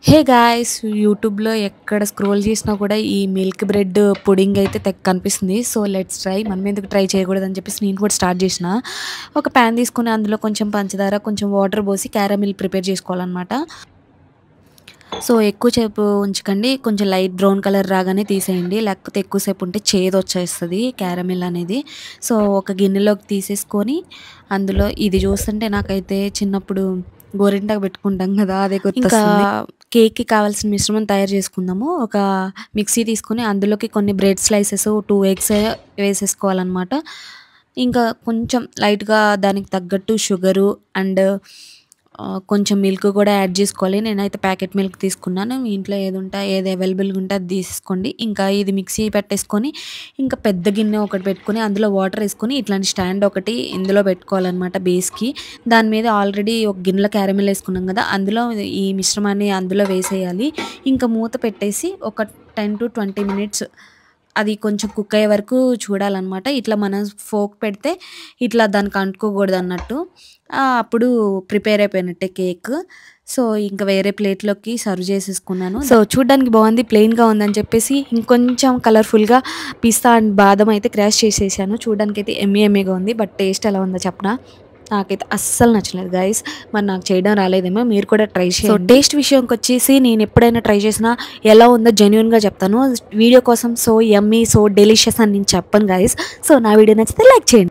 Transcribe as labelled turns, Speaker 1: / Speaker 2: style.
Speaker 1: Hey guys! యూట్యూబ్‌లో ఎక్కడ scroll చేసినా కూడా ఈ మిల్క్ బ్రెడ్ పుడింగ్ అయితే కనిపిస్తుంది. So, let's try. మనం ఎందుకు ట్రై చేయకూడదని చెప్పేసి నేను కూడా స్టార్ట్ చేసిన. ఒక పాన్ తీసుకొని అందులో కొంచెం పంచదార, కొంచెం వాటర్ పోసి క్యారమిల్ ప్రిపేర్ చేసుకోవాలనమాట. సో, ఎక్కువసేపు ఉంచకండి. కొంచెం లైట్ బ్రౌన్ కలర్ రాగానే తీసేయండి. లేకపోతే ఎక్కువసేపు ఉంటే చేదొచ్చేస్తది క్యారమిల్ అనేది. సో, ఒక గిన్నెలోకి తీసేసుకొని అందులో ఇది చూస్తుంటే నాకైతే చిన్నప్పుడు గోరింటాకు పెట్టుకుంటాం కదా! అదే గుర్తొస్తుంది. కేక్‌కి కావాల్సిన మిశ్రమం తయారు చేసుకుందాము. ఒక మిక్సీ తీసుకొని అందులోకి కొన్ని బ్రెడ్ స్లైసెస్, 2 ఎగ్స్ వేసేసుకోవాలనమాట. ఇంకా కొంచెం లైట్‌గా దానికి తగ్గట్టు షుగరు అండ్ కొంచెం మిల్క్ కూడా యాడ్ చేసుకోవాలి. నేనైతే ప్యాకెట్ మిల్క్ తీసుకున్నాను. మీ ఇంట్లో ఏది అవైలబుల్‌గా ఉంటే అది తీసేసుకోండి. ఇంకా ఇది మిక్సీ పెట్టేసుకొని ఇంకా పెద్ద గిన్నె ఒకటి పెట్టుకొని అందులో వాటర్ ఏసుకొని ఇట్లాంటి స్టాండ్ ఒకటి ఇందులో పెట్టుకోవాలనమాట బేస్‌కి. దాని మీద ఆల్రెడీ ఒక గిన్నెలో క్యారమిల్ ఏసుకున్నాం కదా! అందులో ఈ మిశ్రమాన్ని అందులో వేసేయాలి. ఇంకా మూత పెట్టేసి ఒక 10-20 మినిట్స్ అది కొంచెం కుక్ అయ్యే వరకు చూడాలనమాట. ఇట్లా మనం ఫోర్క్ పెడితే ఇట్లా దానికి అంటుకోకూడదన్నట్టు. అప్పుడు ప్రిపేర్ అయిపోయినట్టే కేక్. సో, ఇంక వేరే ప్లేట్‌లోకి సర్వ్ చేసేసుకున్నాను. సో, చూడ్డానికి బావుంది. ప్లెయిన్‌గా ఉందని చెప్పేసి ఇంకొంచెం కలర్‌ఫుల్‌గా పిస్తా అండ్ బాదం అయితే క్రాష్ చేసేసాను. చూడ్డానికైతే యమ్మీగా ఉంది. బట్ టేస్ట్ ఎలా ఉందో చెప్పనా? నాకైతే అస్సలు నచ్చలేదు గైస్. మరి నాకు చేయడం రాలేదేమో, మీరు కూడా ట్రై చేయండి. సో, టేస్ట్ విషయంకొచ్చేసి నేను ఎప్పుడైనా ట్రై చేసినా ఎలా ఉందో జెన్యూన్‌గా చెప్తాను. వీడియో కోసం సో యమ్మీ, సో డెలిషియస్ అని నేను చెప్పను గైస్. సో, నా వీడియో నచ్చితే లైక్ చేయండి.